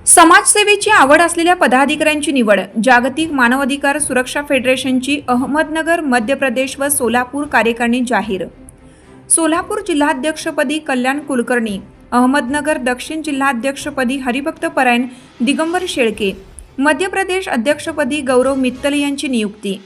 समाजसेवेची आवड असलेल्या पदाधिकाऱ्यांची निवड जागतिक मानवाधिकार सुरक्षा फेडरेशनची अहमदनगर, मध्य प्रदेश व सोलापूर कार्यकारिणी जाहीर। सोलापूर जिल्हाध्यक्षपदी कल्याण कुलकर्णी, अहमदनगर दक्षिण जिल्हाध्यक्षपदी हरिभक्त परायण दिगंबर शेळके, मध्य प्रदेश अध्यक्षपदी गौरव मित्तल यांची नियुक्ती।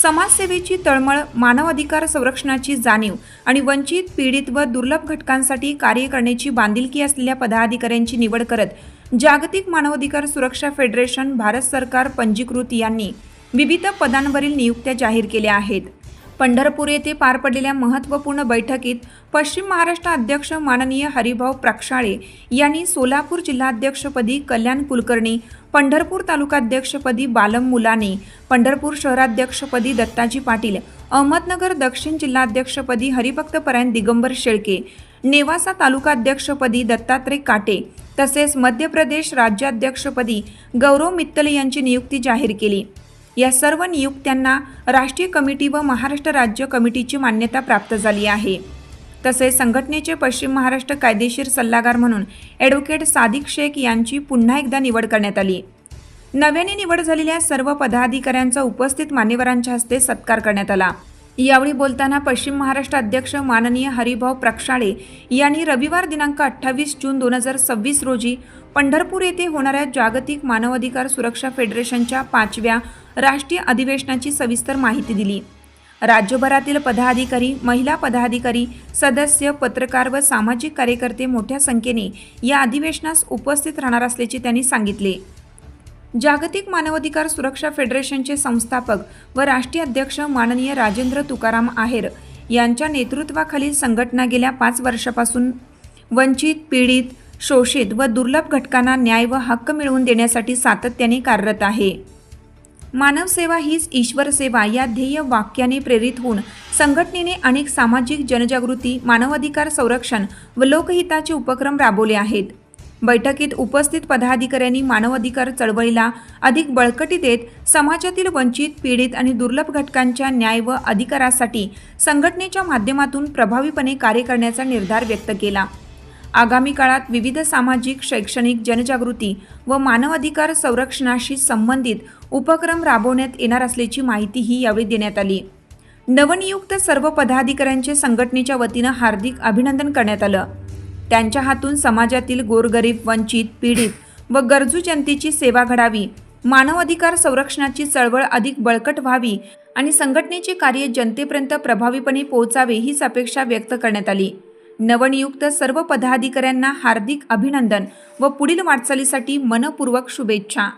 समाजसेवेची तळमळ, मानवाधिकार संरक्षणाची जाणीव आणि वंचित, पीडित व दुर्लभ घटकांसाठी कार्य करण्याची बांधिलकी असलेल्या पदाधिकाऱ्यांची निवड करत जागतिक मानवाधिकार सुरक्षा फेडरेशन भारत सरकार पंजीकृत यांनी विविध पदांवरील नियुक्त्या जाहीर केल्या आहेत। पंढरपूर येथे पार पडलेल्या महत्त्वपूर्ण बैठकीत पश्चिम महाराष्ट्र अध्यक्ष माननीय हरिभाऊ प्रक्षाळे यांनी सोलापूर जिल्हाध्यक्षपदी कल्याण कुलकर्णी, पंढरपूर तालुकाध्यक्षपदी बालम मुलानी, पंढरपूर शहराध्यक्षपदी दत्ताजी पाटील, अहमदनगर दक्षिण जिल्हाध्यक्षपदी हरिभक्त परायण दिगंबर शेळके, नेवासा तालुकाध्यक्षपदी दत्तात्रय काटे तसेच मध्य प्रदेश राज्याध्यक्षपदी गौरव मित्तल यांची नियुक्ती जाहीर केली। या सर्व नियुक्त्यांना राष्ट्रीय कमिटी व महाराष्ट्र राज्य कमिटीची मान्यता प्राप्त झाली आहे। तसेच संघटनेचे पश्चिम महाराष्ट्र कायदेशीर सल्लागार म्हणून ॲडव्होकेट सादिक शेख यांची पुन्हा एकदा निवड करण्यात आली। नव्याने निवड झालेल्या सर्व पदाधिकाऱ्यांचा उपस्थित मान्यवरांच्या हस्ते सत्कार करण्यात आला। यावेळी बोलताना पश्चिम महाराष्ट्र अध्यक्ष माननीय हरिभाऊ प्रक्षाळे यांनी रविवार दिनांक 28 जून 2026 रोजी पंढरपूर येथे होणाऱ्या जागतिक मानवाधिकार सुरक्षा फेडरेशनच्या 5व्या राष्ट्रीय अधिवेशनाची सविस्तर माहिती दिली। राज्यभरातील पदाधिकारी, महिला पदाधिकारी, सदस्य, पत्रकार व सामाजिक कार्यकर्ते मोठ्या संख्येने या अधिवेशनास उपस्थित राहणार असल्याचे त्यांनी सांगितले। जागतिक मानवाधिकार सुरक्षा फेडरेशनचे संस्थापक व राष्ट्रीय अध्यक्ष माननीय राजेंद्र तुकाराम आहेर यांच्या नेतृत्वाखालील संघटना गेल्या 5 वर्षापासून वंचित, पीडित, शोषित व दुर्लभ घटकांना न्याय व हक्क मिळवून देण्यासाठी सातत्याने कार्यरत आहे। मानव सेवा हीच ईश्वर सेवा या ध्येय वाक्याने प्रेरित होऊन संघटनेने अनेक सामाजिक जनजागृती, मानवाधिकार संरक्षण व लोकहिताचे उपक्रम राबवले आहेत। बैठकीत उपस्थित पदाधिकाऱ्यांनी मानवाधिकार चळवळीला अधिक बळकटी देत समाजातील वंचित, पीडित आणि दुर्लभ घटकांच्या न्याय व अधिकारासाठी संघटनेच्या माध्यमातून प्रभावीपणे कार्य करण्याचा निर्धार व्यक्त केला। आगामी काळात विविध सामाजिक, शैक्षणिक, जनजागृती व मानवाधिकार संरक्षणाशी संबंधित उपक्रम राबवण्यात येणार असल्याची माहितीही यावेळी देण्यात आली। नवनियुक्त सर्व पदाधिकाऱ्यांचे संघटनेच्या वतीनं हार्दिक अभिनंदन करण्यात आलं। त्यांच्या हातून समाजातील गोरगरीब, वंचित, पीडित व गरजू जनतेची सेवा घडावी, मानवाधिकार संरक्षणाची चळवळ अधिक बळकट व्हावी आणि संघटनेचे कार्य जनतेपर्यंत प्रभावीपणे पोहोचावे हीच अपेक्षा व्यक्त करण्यात आली। नवनियुक्त सर्व पदाधिकाऱ्यांना हार्दिक अभिनंदन व पुढील वाटचालीसाठी मनपूर्वक शुभेच्छा।